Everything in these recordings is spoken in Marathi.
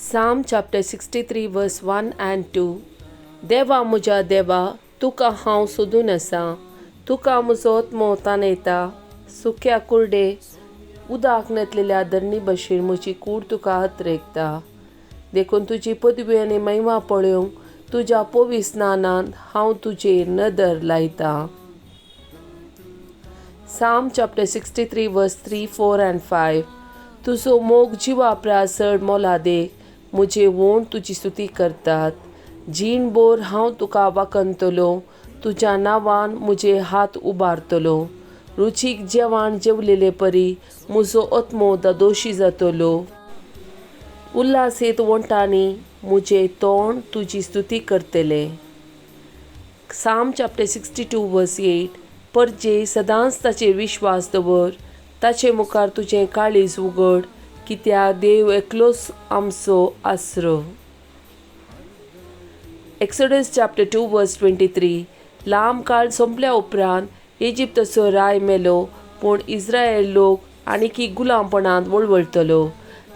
Psalm chapter 63 verse 1 and 2. देवा म्हज्या देवा, तुका हांव सोदून आसा. तुका म्हजो आत्मो ताणयता. सुक्या कुर्डे उदक नेतलेल्या धरणी भशेन म्हजी कूड तुका हातरेकता. देखून तुजी पदवी आनी महिमा पळोवंक तुज्या पवित्र स्नानांत हांव तुजेर नदर लायता. Psalm chapter 63 verse 3, 4 and 5. तुजो मोग जिवा प्रासड मोला देख, म्हजे वोण तुजी स्तुती करतात. जीण बोर हांव तुका वाखणतलो, तुज्या नांवान म्हजे हात उबारतलो. रुचीक जेवण जेवलेले परी म्हजो आत्मो दोशी जातलो. उल्हासीत वंटांनी म्हजें तोंड तुजी स्तुती करतले. Psalm chapter 62 verse 8. परजे सदांच ताचेर विश्वास दवर, ताचे मुखार तुजें काळीज उगड, कित्याक देव एकलोच आमचो आसरो. Exodus chapter 2 verse 23. लांब काळ सोंपल्या उपरांत इजिप्तचो राय मेलो, पूण इस्रायल लोक आनीक गुलामपणांत वळवळटलो.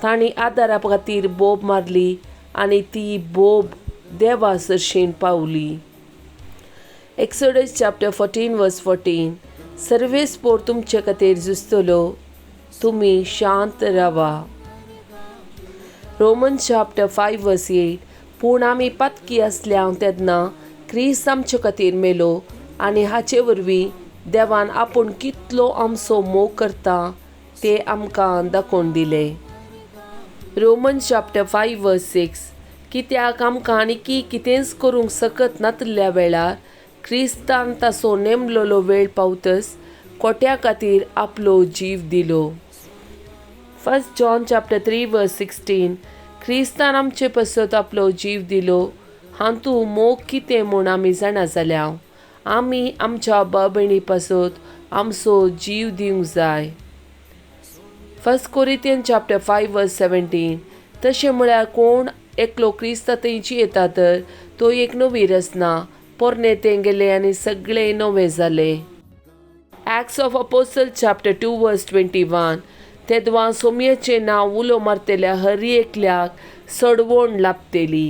तांणी आदारा खातीर बोब मारली आनी ती बोब देवा सरशीन पावली. Exodus chapter 14 verse 14. सर्वेस्पोर तुमचे खातीर झुजतलो, तुमी शांत रावा. Romans chapter 5 verse 8. पूण आमी पातकी आसल्या तेन्ना क्रिस्त आमचे खातीर मेलो आनी हाचे वरवीं देवान आपूण कितलो आमचो मोग करता तें आमकां दाखोवन दिलें. Romans chapter 5 verse 6. कित्याक आमकां आनीक कितेंच करूंक सकत नातल्या वेळार क्रिस्तान ताचो नेमलेलो वेळ पावतस कोट्या खातीर आपलो जीव दिलो. 1 John chapter 3 verse 16. क्रिस्तान आमचे पासत आपलो जीव दिलो. हातूंत मोग कितें म्हूण आमी जाणा जाल्या आमी आमच्या भाव भयणी पासत आमचो जीव दिवंक जाय. 1 Corinthians chapter 5 verse 17. तशें म्हळ्यार कोण एकलो क्रिस्तांतयची येता तर तो एक नवी रचना, पोरणे तें गेले आनी सगळें नवें जालें. Acts of Apostles chapter 2 verse 21. तेदवां सोमयेचें नांव उलो मारतेल्या हर एकल्याक सडवण लाभतेली.